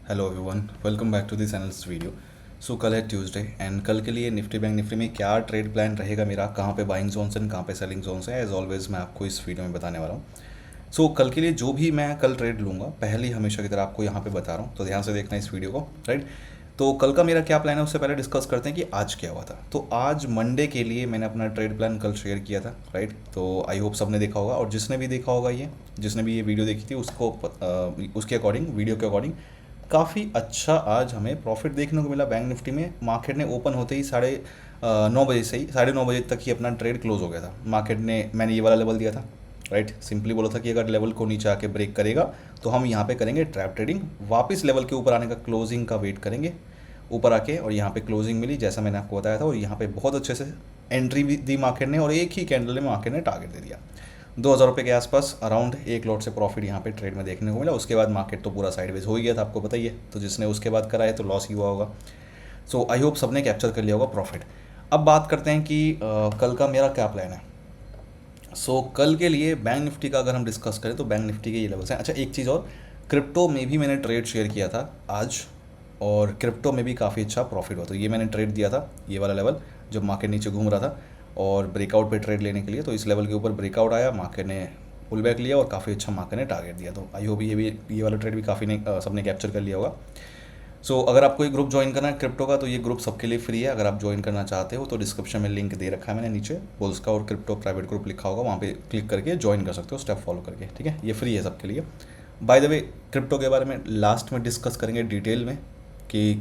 Hello everyone, welcome back to this channel's video. So कल है Tuesday and कल के लिए निफ्टी बैंक निफ्टी में क्या ट्रेड प्लान रहेगा मेरा, कहाँ पे बाइंग जोन्स एंड कहाँ पे सेलिंग जोन्स है, एज ऑलवेज मैं आपको इस वीडियो में बताने वाला हूँ। सो कल के लिए जो भी मैं कल ट्रेड लूँगा पहले हमेशा की तरह आपको यहाँ पे बता रहा हूँ, तो ध्यान से देखना इस वीडियो को, राइट। तो कल का मेरा क्या प्लान है उससे पहले डिस्कस करते हैं कि आज क्या हुआ था। तो आज मंडे के लिए मैंने अपना ट्रेड प्लान कल शेयर किया था, राइट। तो आई होप सबने देखा होगा, और जिसने भी देखा होगा, ये जिसने भी ये वीडियो देखी थी उसको उसके अकॉर्डिंग, वीडियो के अकॉर्डिंग काफ़ी अच्छा आज हमें प्रॉफिट देखने को मिला। बैंक निफ्टी में मार्केट ने ओपन होते ही 9:30 से ही 9:30 तक ही अपना ट्रेड क्लोज हो गया था। मार्केट ने, मैंने ये वाला लेवल दिया था, राइट। सिंपली बोला था कि अगर लेवल को नीचे आके ब्रेक करेगा तो हम यहाँ पे करेंगे ट्रैप ट्रेडिंग, वापस लेवल के ऊपर आने का, क्लोजिंग का वेट करेंगे ऊपर आके। और यहाँ पे क्लोजिंग मिली जैसा मैंने आपको बताया था, और यहाँ पे बहुत अच्छे से एंट्री भी दी मार्केट ने, और एक ही कैंडल में मार्केट ने टारगेट दे दिया। 2,000 रुपये के आसपास अराउंड एक लॉट से प्रॉफिट यहाँ पे ट्रेड में देखने को मिला। उसके बाद मार्केट तो पूरा साइडवेज हो ही गया था, आपको पता ही है। तो जिसने उसके बाद करा है तो लॉस ही हुआ होगा। सो आई होप सबने कैप्चर कर लिया होगा प्रॉफिट। अब बात करते हैं कि कल का मेरा क्या प्लान है। सो कल के लिए बैंक निफ्टी का अगर हम डिस्कस करें तो बैंक निफ्टी के ये लेवल्स हैं। अच्छा, एक चीज़ और, क्रिप्टो में भी मैंने ट्रेड शेयर किया था आज, और क्रिप्टो में भी काफ़ी अच्छा प्रॉफिट हुआ। तो ये मैंने ट्रेड दिया था, ये वाला लेवल जब मार्केट नीचे घूम रहा था और ब्रेकआउट पे ट्रेड लेने के लिए। तो इस लेवल के ऊपर ब्रेकआउट आया, मार्केट ने पुल बैक लिया और काफ़ी अच्छा मार्केट ने टारगेट दिया। तो आई होप ये वाला ट्रेड भी काफ़ी ने सबने कैप्चर कर लिया होगा। सो अगर आपको ये ग्रुप ज्वाइन करना है क्रिप्टो का, तो ये ग्रुप सबके लिए फ्री है। अगर आप ज्वाइन करना चाहते हो तो डिस्क्रिप्शन में लिंक दे रखा है मैंने नीचे, बुल्स का और क्रिप्टो प्राइवेट ग्रुप लिखा होगा, वहाँ पे क्लिक करके ज्वाइन कर सकते हो स्टेप फॉलो करके, ठीक है। ये फ्री है सबके लिए। बाय द वे, क्रिप्टो के बारे में लास्ट में डिस्कस करेंगे डिटेल में कि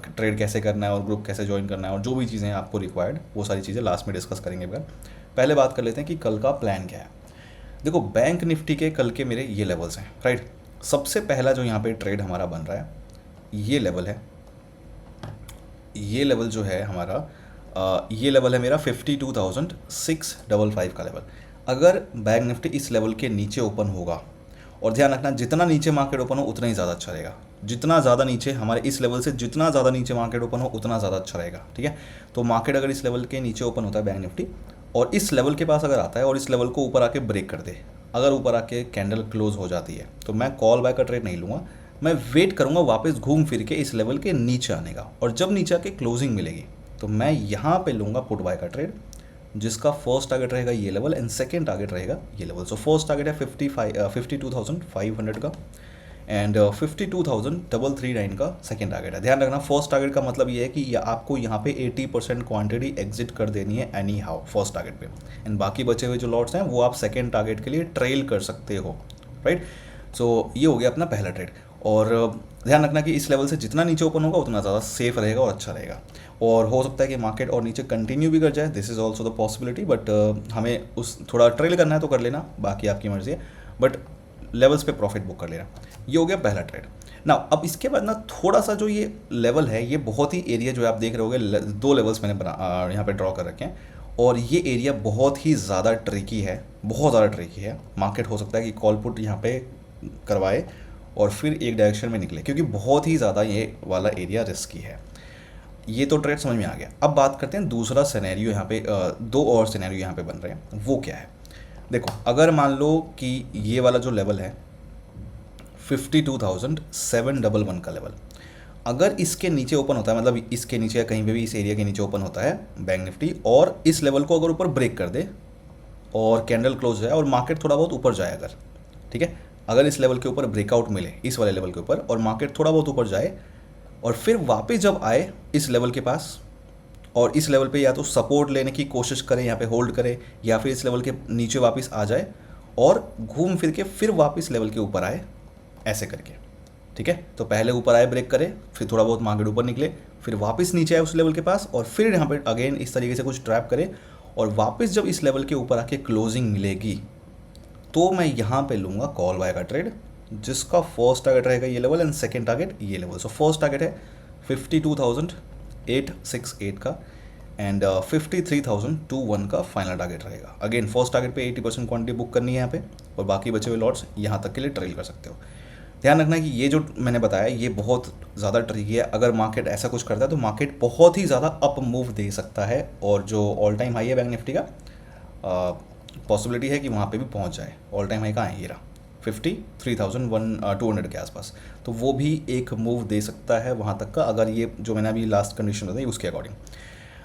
ट्रेड कैसे करना है और ग्रुप कैसे ज्वाइन करना है, और जो भी चीज़ें हैं आपको रिक्वायर्ड, वो सारी चीज़ें लास्ट में डिस्कस करेंगे। मगर पहले बात कर लेते हैं कि कल का प्लान क्या है। देखो, बैंक निफ्टी के कल के मेरे ये लेवल्स हैं, राइट। सबसे पहला जो यहाँ पे ट्रेड हमारा बन रहा है, ये लेवल है। ये लेवल जो है हमारा, ये लेवल है मेरा 52,655 का लेवल। अगर बैंक निफ्टी इस लेवल के नीचे ओपन होगा, और ध्यान रखना जितना नीचे मार्केट ओपन हो उतना ही ज़्यादा अच्छा रहेगा, जितना ज़्यादा नीचे हमारे इस लेवल से जितना ज़्यादा नीचे मार्केट ओपन हो उतना ज़्यादा अच्छा रहेगा, ठीक है। तो मार्केट अगर इस लेवल के नीचे ओपन होता है बैंक निफ्टी, और इस लेवल के पास अगर आता है और इस लेवल को ऊपर आके ब्रेक कर दे, अगर ऊपर आके कैंडल क्लोज हो जाती है, तो मैं कॉल बाय का ट्रेड नहीं लूँगा। मैं वेट करूँगा वापस घूम फिर के इस लेवल के नीचे आने का, और जब नीचे आके क्लोजिंग मिलेगी तो मैं यहाँ पे लूँगा पुट बाय का ट्रेड, जिसका फर्स्ट टारगेट रहेगा ये लेवल एंड सेकंड टारगेट रहेगा ये लेवल। सो फर्स्ट टारगेट है 52,500 का, एंड 52,339 का सेकंड टारगेट है। ध्यान रखना, फर्स्ट टारगेट का मतलब ये है कि आपको यहाँ पे 80% क्वांटिटी एग्जिट कर देनी है एनी हाउ फर्स्ट टारगेट पे, एंड बाकी बचे हुए जो लॉट्स हैं वो आप सेकंड टारगेट के लिए ट्रेल कर सकते हो, राइट। सो ये हो गया अपना पहला ट्रेड। और ध्यान रखना कि इस लेवल से जितना नीचे ओपन होगा उतना ज़्यादा सेफ रहेगा और अच्छा रहेगा, और हो सकता है कि मार्केट और नीचे कंटिन्यू भी कर जाए, this is also the possibility. But हमें उस थोड़ा ट्रेल करना है तो कर लेना, बाकी आपकी मर्जी है, बट लेवल्स पे प्रॉफिट बुक कर लेना। ये हो गया पहला ट्रेड ना। अब इसके बाद ना थोड़ा सा जो ये लेवल है, ये बहुत ही एरिया जो आप देख रहे होगे, दो लेवल्स मैंने यहाँ पे ड्रॉ कर रखे हैं, और ये एरिया बहुत ही ज़्यादा ट्रिकी है, बहुत ज़्यादा ट्रिकी है। मार्केट हो सकता है कि कॉल पुट यहाँ पे करवाए और फिर एक डायरेक्शन में निकले, क्योंकि बहुत ही ज़्यादा ये वाला एरिया रिस्की है। ये तो ट्रेड समझ में आ गया। अब बात करते हैं दूसरा सिनेरियो यहाँ पे, दो और सिनेरियो यहाँ पे बन रहे हैं। वो क्या है, देखो, अगर मान लो कि ये वाला जो लेवल है 52,711 का लेवल, अगर इसके नीचे ओपन होता है, मतलब इसके नीचे या कहीं पे भी इस एरिया के नीचे ओपन होता है बैंक निफ्टी, और इस लेवल को अगर ऊपर ब्रेक कर दे और कैंडल क्लोज हो जाए और मार्केट थोड़ा बहुत ऊपर जाए, अगर, ठीक है, अगर इस लेवल के ऊपर ब्रेकआउट मिले, इस वाले लेवल के ऊपर, और मार्केट थोड़ा बहुत ऊपर जाए और फिर वापस जब आए इस लेवल के पास, और इस लेवल पे या तो सपोर्ट लेने की कोशिश करे, यहाँ पे होल्ड करे, या फिर इस लेवल के नीचे वापस आ जाए और घूम फिर के फिर वापस लेवल के ऊपर आए, ऐसे करके, ठीक है। तो पहले ऊपर आए, ब्रेक करे, फिर थोड़ा बहुत मार्केट ऊपर निकले, फिर वापस नीचे आए उस लेवल के पास, और फिर यहाँ पे अगेन इस तरीके से कुछ ट्रैप करे, और वापस जब इस लेवल के ऊपर आके क्लोजिंग मिलेगी, तो मैं यहाँ पे लूँगा कॉल बाय का ट्रेड, जिसका फर्स्ट टारगेट रहेगा ये लेवल एंड सेकंड टारगेट ये लेवल। सो फर्स्ट टारगेट है 52,868 का, एंड 53,021 का फाइनल टारगेट रहेगा। अगेन फर्स्ट टारगेट पे 80% क्वांटिटी बुक करनी है यहाँ पे, और बाकी बचे हुए लॉट्स यहाँ तक के लिए ट्रेल कर सकते हो। ध्यान रखना कि ये जो मैंने बताया ये बहुत ज़्यादा ट्रिकी है। अगर मार्केट ऐसा कुछ करता है तो मार्केट बहुत ही ज़्यादा अप मूव दे सकता है, और जो ऑल टाइम हाई है बैंक निफ्टी का, पॉसिबिलिटी है कि वहाँ पे भी पहुँच जाए। ऑल टाइम हाई कहाँ है, ये रहा, 53,200 के आसपास। तो वो भी एक मूव दे सकता है वहाँ तक का, अगर ये जो मैंने अभी लास्ट कंडीशन बताई उसके अकॉर्डिंग।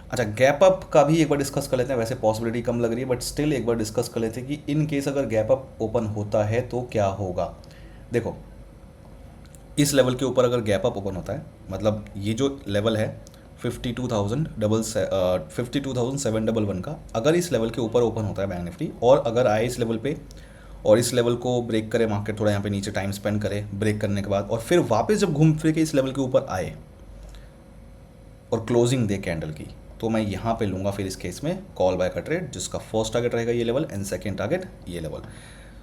अच्छा, गैप अप का भी एक बार डिस्कस कर लेते हैं। वैसे पॉसिबिलिटी कम लग रही है बट स्टिल एक बार डिस्कस कर लेते हैं कि इन केस अगर गैप अप ओपन होता है तो क्या होगा। देखो, इस लेवल के ऊपर अगर गैप अप ओपन होता है, मतलब ये जो लेवल है 52,711 का, अगर इस लेवल के ऊपर ओपन होता है बैंक निफ्टी और अगर आए इस लेवल पे और इस लेवल को ब्रेक करे, मार्केट थोड़ा यहाँ पे नीचे टाइम स्पेंड करे ब्रेक करने के बाद, और फिर वापस जब घूम फिर के इस लेवल के ऊपर आए और क्लोजिंग दे कैंडल की, तो मैं यहाँ पे लूँगा फिर इस केस में कॉल बाय का ट्रेड, जिसका फर्स्ट टारगेट रहेगा ये लेवल एंड सेकेंड टारगेट ये लेवल।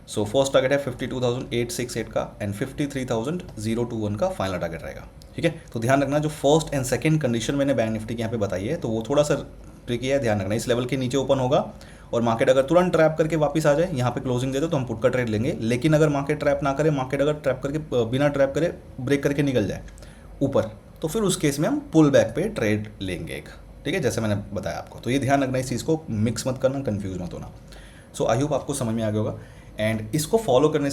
सो फर्स्ट टारगेट है 52,868 का एंड 53,021 का फाइनल टारगेट रहेगा। ठीक है, तो ध्यान रखना जो फर्स्ट एंड सेकंड कंडीशन मैंने बैंक निफ्टी के यहाँ पे बताई है तो वो थोड़ा सा ट्रिकी है। ध्यान रखना, इस लेवल के नीचे ओपन होगा और मार्केट अगर तुरंत ट्रैप करके वापस आ जाए, यहाँ पे क्लोजिंग दे दो तो हम पुट का ट्रेड लेंगे। लेकिन अगर मार्केट ट्रैप ना करे, मार्केट अगर ट्रैप करके बिना ट्रैप करे ब्रेक करके निकल जाए ऊपर, तो फिर उस केस में हम पुल बैक पे ट्रेड लेंगे एक। ठीक है, जैसे मैंने बताया आपको, तो ये ध्यान रखना, इस चीज़ को मिक्स मत करना, कंफ्यूज मत होना। सो आई होप आपको समझ में आ गया होगा। एंड इसको फॉलो करने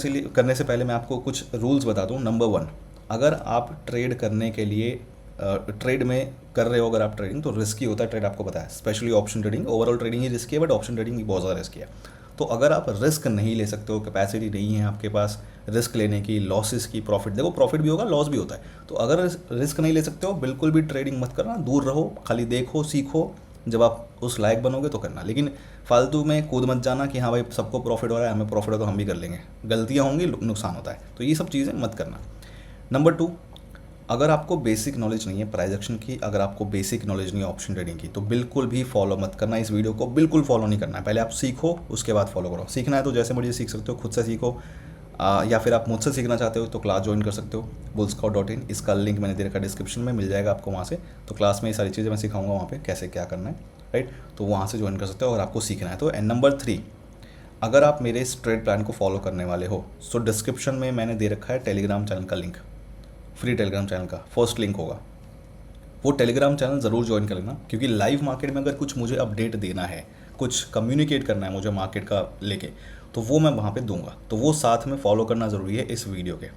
से पहले मैं आपको कुछ रूल्स बता दूँ। नंबर 1, अगर आप ट्रेड करने के लिए ट्रेड में कर रहे हो, अगर आप ट्रेडिंग, तो रिस्की होता है ट्रेड, आपको पता है, specially option trading. Overall trading ही रिस्की है बट ऑप्शन ट्रेडिंग भी बहुत ज़्यादा रिस्की है। तो अगर आप रिस्क नहीं ले सकते हो, कैपेसिटी नहीं है आपके पास रिस्क लेने की, लॉसेस की, प्रॉफिट, देखो प्रॉफिट भी होगा लॉस भी होता है, तो अगर रिस्क नहीं ले सकते हो बिल्कुल भी ट्रेडिंग मत करना, दूर रहो, खाली देखो सीखो, जब आप उस लायक बनोगे तो करना। लेकिन फालतू में कूद मत जाना कि हाँ भाई सबको प्रॉफिट हो रहा है, हमें प्रॉफिट हो तो हम भी कर लेंगे, गलतियाँ होंगी, नुकसान होता है, तो ये सब चीज़ें मत करना। नंबर 2, अगर आपको बेसिक नॉलेज नहीं है प्राइस एक्शन की, अगर आपको बेसिक नॉलेज नहीं है ऑप्शन ट्रेडिंग की, तो बिल्कुल भी फॉलो मत करना, इस वीडियो को बिल्कुल फॉलो नहीं करना है। पहले आप सीखो उसके बाद फॉलो करो। सीखना है तो जैसे मर्जी सीख सकते हो, खुद से सीखो, या फिर आप मुझसे सीखना चाहते हो तो क्लास ज्वाइन कर सकते हो bullscout.in, इसका लिंक मैंने दे रखा डिस्क्रिप्शन में, मिल जाएगा आपको वहाँ से। तो क्लास में ये सारी चीज़ें मैं सिखाऊंगा वहाँ पे कैसे क्या करना है, राइट, तो वहाँ से ज्वाइन कर सकते हो अगर आपको सीखना है तो। एंड नंबर 3, अगर आप मेरे इस ट्रेड प्लान को फॉलो करने वाले हो तो डिस्क्रिप्शन में मैंने दे रखा है टेलीग्राम चैनल का लिंक, फ्री टेलीग्राम चैनल का फर्स्ट लिंक होगा, वो टेलीग्राम चैनल ज़रूर ज्वाइन कर लेना, क्योंकि लाइव मार्केट में अगर कुछ मुझे अपडेट देना है, कुछ कम्युनिकेट करना है मुझे मार्केट का लेके, तो वो मैं वहाँ पे दूंगा, तो वो साथ में फॉलो करना ज़रूरी है इस वीडियो के,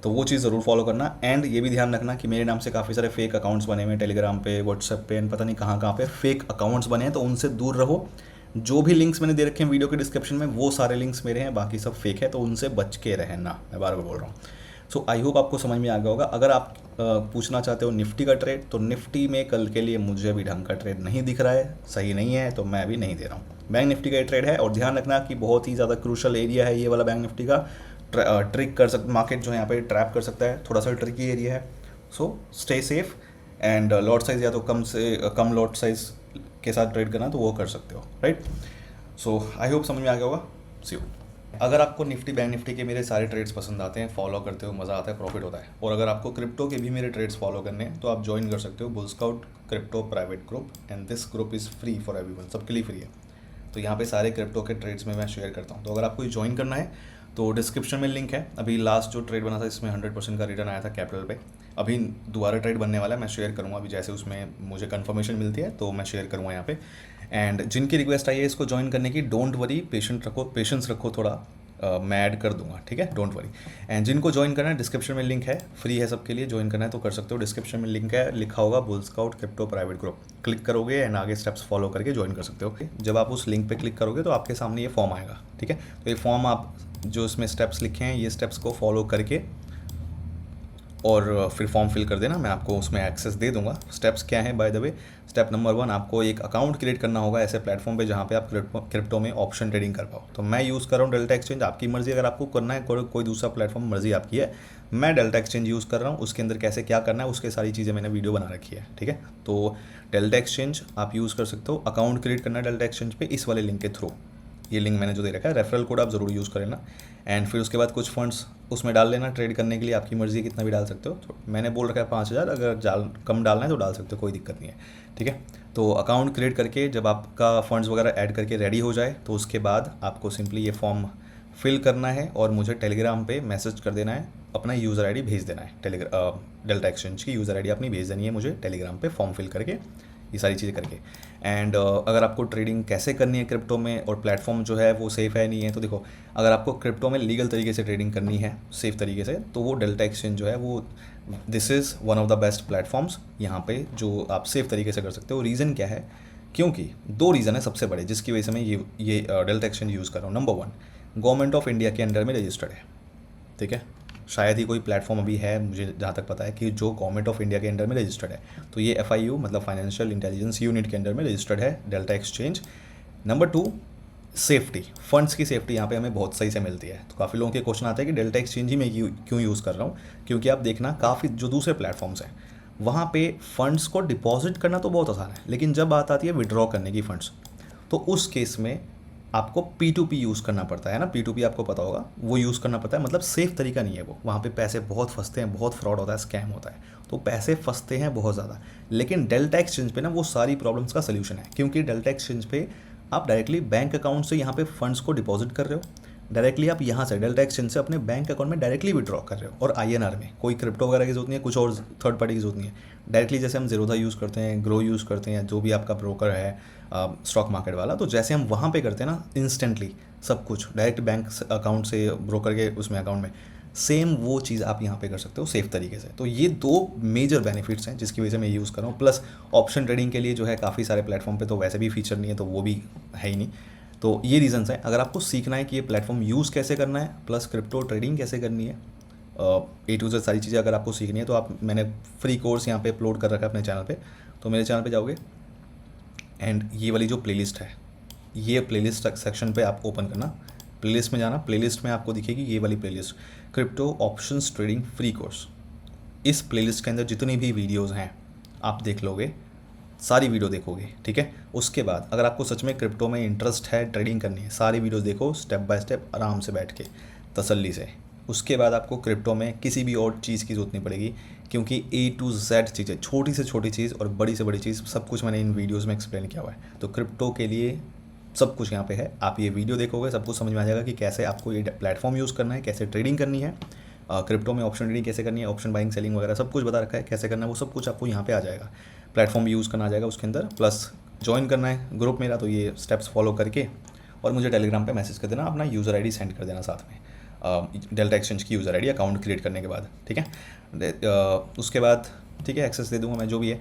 तो वो चीज़ ज़रूर फॉलो करना। एंड ये भी ध्यान रखना कि मेरे नाम से काफ़ी सारे फेक अकाउंट्स बने हुए हैं टेलीग्राम पे, व्हाट्सएप पे, पता नहीं कहाँ कहाँ पे फेक अकाउंट्स बने हैं, तो उनसे दूर रहो। जो भी लिंक्स मैंने दे रखे हैं वीडियो के डिस्क्रिप्शन में वो सारे लिंक्स मेरे हैं, बाकी सब फेक है, तो उनसे बच के रहना, मैं बार बार बोल रहा हूँ। सो आई होप आपको समझ में आ गया होगा। अगर आप पूछना चाहते हो निफ्टी का ट्रेड, तो निफ्टी में कल के लिए मुझे भी ढंग का ट्रेड नहीं दिख रहा है, सही नहीं है, तो मैं भी नहीं दे रहा हूँ। बैंक निफ्टी का ट्रेड है, और ध्यान रखना कि बहुत ही ज़्यादा क्रूशल एरिया है ये वाला बैंक निफ्टी का, ट्रिक कर सकते, मार्केट जो है यहाँ पे ट्रैप कर सकता है, थोड़ा सा ट्रिकी एरिया है। So stay safe and lot size या तो कम से कम लॉट साइज के साथ ट्रेड करना तो वो कर सकते हो, राइट। सो आई होप समझ में आ गया होगा। सी यू। अगर आपको निफ्टी बैंक निफ्टी के मेरे सारे ट्रेड्स पसंद आते हैं, फॉलो करते हो, मज़ा आता है, प्रॉफिट होता है, और अगर आपको क्रिप्टो के भी मेरे ट्रेड्स फॉलो करने हैं तो आप ज्वाइन कर सकते हो Bullscout crypto private group, and this group is free for everyone, सबके लिए फ्री है। तो यहाँ पे सारे क्रिप्टो के ट्रेड्स में मैं शेयर करता हूँ, तो अगर आपको ज्वाइन करना है तो डिस्क्रिप्शन में लिंक है। अभी लास्ट जो ट्रेड बना था इसमें 100% का रिटर्न आया था कैपिटल पे, अभी दोबारा ट्रेड बनने वाला है, मैं शेयर करूँगा अभी, जैसे उसमें मुझे कंफर्मेशन मिलती है तो मैं शेयर करूँगा यहाँ पे। एंड जिनकी रिक्वेस्ट आई है इसको ज्वाइन करने की, डोंट वरी, पेशेंस रखो थोड़ा, मैं ऐड कर दूंगा, ठीक है, डोंट वरी। एंड जिनको ज्वाइन करना है डिस्क्रिप्शन में लिंक है, फ्री है सबके लिए, ज्वाइन करना है तो कर सकते हो। डिस्क्रिप्शन में लिंक है, लिखा होगा बुलस्काउट क्रिप्टो प्राइवेट ग्रुप, क्लिक करोगे एंड आगे स्टेप्स फॉलो करके ज्वाइन कर सकते हो। जब आप उस लिंक पे क्लिक करोगे तो आपके सामने ये फॉर्म आएगा, ठीक है, तो ये फॉर्म आप जो इसमें स्टेप्स लिखे हैं ये स्टेप्स को फॉलो करके और फिर फॉर्म फिल कर देना, मैं आपको उसमें एक्सेस दे दूंगा। स्टेप्स क्या हैं by the way? Step number 1, आपको एक अकाउंट क्रिएट करना होगा ऐसे प्लेटफॉर्म पे जहाँ पे आप क्रिप्टो में ऑप्शन ट्रेडिंग कर पाओ। तो मैं यूज़ कर रहा हूँ डेल्टा एक्सचेंज, आपकी मर्जी, अगर आपको करना है कोई दूसरा प्लेटफॉर्म मर्जी आपकी है। मैं डेल्टा एक्सचेंज यूज़ कर रहा हूँ, उसके अंदर कैसे क्या करना है उसके सारी चीज़ें मैंने वीडियो बना रखी है, ठीक है। तो डेल्टा एक्सचेंज आप यूज़ कर सकते हो, अकाउंट क्रिएट करना है डेल्टा एक्सचेंज पे इस वाले लिंक के थ्रू, ये लिंक मैंने जो दे रखा है, रेफरल कोड आप ज़रूर यूज़ करें ना। एंड फिर उसके बाद कुछ फंड्स उसमें डाल लेना ट्रेड करने के लिए, आपकी मर्ज़ी कितना भी डाल सकते हो। तो मैंने बोल रखा है 5,000, अगर कम डालना है तो डाल सकते हो, कोई दिक्कत नहीं है, ठीक है। तो अकाउंट क्रिएट करके जब आपका फंड्स वगैरह ऐड करके रेडी हो जाए तो उसके बाद आपको सिंपली ये फॉर्म फिल करना है और मुझे टेलीग्राम पे मैसेज कर देना है, अपना यूज़र आईडी भेज देना है, डेल्टा एक्सचेंज की यूज़र आईडी अपनी भेज देनी है मुझे टेलीग्राम पे फॉर्म फिल करके, ये सारी चीज़ें करके। एंड अगर आपको ट्रेडिंग कैसे करनी है क्रिप्टो में और प्लेटफॉर्म जो है वो सेफ़ है नहीं है, तो देखो अगर आपको क्रिप्टो में लीगल तरीके से ट्रेडिंग करनी है सेफ़ तरीके से, तो वो डेल्टा एक्सचेंज जो है वो this is one of the best platforms यहाँ पे जो आप सेफ़ तरीके से कर सकते हो। रीज़न क्या है? क्योंकि दो रीज़न है सबसे बड़े जिसकी वजह से मैं ये डेल्टा एक्सचेंज यूज़ कर रहा हूँ। Number one, government of India के अंडर में रजिस्टर्ड है, ठीक है। शायद ही कोई प्लेटफॉर्म अभी है, मुझे जहाँ तक पता है, कि जो गवर्नमेंट ऑफ इंडिया के अंडर में रजिस्टर्ड है। तो ये FIU मतलब फाइनेंशियल इंटेलिजेंस यूनिट के अंडर में रजिस्टर्ड है delta exchange. Number two, safety, funds की सेफ्टी यहाँ पे हमें बहुत सही से मिलती है। तो काफ़ी लोगों के क्वेश्चन आते हैं कि डेल्टा एक्सचेंज ही मैं क्यों यूज़ कर रहा हूँ, क्योंकि आप देखना काफ़ी जो दूसरे प्लेटफॉर्म्स हैं वहाँ पे फंड्स को डिपॉजिट करना तो बहुत आसान है, लेकिन जब बात आती है विड्रॉ करने की फंड्स, तो उस केस में आपको P2P यूज़ करना पड़ता है ना। P2P आपको पता होगा, वो यूज़ करना पड़ता है, मतलब सेफ़ तरीका नहीं है वो। वहाँ पे पैसे बहुत फंसते हैं, बहुत फ्रॉड होता है, स्कैम होता है, तो पैसे फंसते हैं बहुत ज़्यादा। लेकिन डेल्टा एक्सचेंज पे ना वो सारी प्रॉब्लम्स का सलूशन है, क्योंकि डेल्टा एक्सचेंज पे आप डायरेक्टली बैंक अकाउंट से यहाँ पे फंड्स को डिपॉजिट कर रहे हो, डायरेक्टली आप यहाँ से डेल्टा एक्सचेंज से अपने बैंक अकाउंट में डायरेक्टली विड्रॉ कर रहे हो, और INR में कोई क्रिप्टो वगैरह की जरूरत नहीं है, कुछ और थर्ड पार्टी की जरूरत नहीं है। डायरेक्टली जैसे हम ज़ीरोधा यूज़ करते हैं, ग्रो यूज़ करते हैं, जो भी आपका ब्रोकर है स्टॉक मार्केट वाला, तो जैसे हम वहाँ पे करते हैं ना, इंस्टेंटली सब कुछ डायरेक्ट बैंक अकाउंट से ब्रोकर के उसमें अकाउंट में, सेम वो चीज़ आप यहाँ पे कर सकते हो सेफ़ तरीके से। तो ये दो मेजर बेनिफिट्स हैं जिसकी वजह से मैं यूज़ कर रहा हूँ। प्लस ऑप्शन ट्रेडिंग के लिए जो है काफ़ी सारे प्लेटफॉर्म पे तो वैसे भी फीचर नहीं है, तो वो भी है ही नहीं। तो ये रीज़न्स हैं। अगर आपको सीखना है कि ये प्लेटफॉर्म यूज़ कैसे करना है, प्लस क्रिप्टो ट्रेडिंग कैसे करनी है, A to Z सारी चीज़ें अगर आपको सीखनी है, तो आप मैंने फ्री कोर्स यहाँ पे अपलोड कर रखा है अपने चैनल पे। तो मेरे चैनल पे जाओगे एंड ये वाली जो प्लेलिस्ट है, ये प्लेलिस्ट सेक्शन पे आप ओपन करना, प्लेलिस्ट में जाना, प्लेलिस्ट में आपको दिखेगी ये वाली playlist, crypto options trading free course. इस प्लेलिस्ट के अंदर जितनी भी वीडियोज़ हैं आप देख लोगे, सारी वीडियो देखोगे, ठीक है। उसके बाद अगर आपको सच में क्रिप्टो में इंटरेस्ट है, ट्रेडिंग करनी है, सारी वीडियोस देखो स्टेप बाय स्टेप आराम से बैठ के तसल्ली से। उसके बाद आपको क्रिप्टो में किसी भी और चीज़ की ज़रूरत नहीं पड़ेगी, क्योंकि A to Z चीज़ें, छोटी से छोटी चीज़ और बड़ी से बड़ी चीज़, सब कुछ मैंने इन वीडियोज़ में एक्सप्लेन किया हुआ है। तो क्रिप्टो के लिए सब कुछ यहाँ पे है। आप ये वीडियो देखोगे सब कुछ समझ में आ जाएगा कि कैसे आपको ये प्लेटफॉर्म यूज़ करना है, कैसे ट्रेडिंग करनी है, क्रिप्टो में ऑप्शन ट्रेडिंग कैसे करनी है, ऑप्शन बाइंग सेलिंग वगैरह सब कुछ बता रखा है कैसे करना है, वो सब कुछ आपको यहाँ पे आ जाएगा। प्लेटफॉर्म यूज़ करना आ जाएगा उसके अंदर, प्लस ज्वाइन करना है ग्रुप मेरा, तो ये स्टेप्स फॉलो करके, और मुझे टेलीग्राम पे मैसेज कर देना, अपना यूज़र ID सेंड कर देना साथ में, डेल्टा एक्सचेंज की यूज़र ID अकाउंट क्रिएट करने के बाद, ठीक है। उसके बाद ठीक है एक्सेस दे दूंगा मैं जो भी है।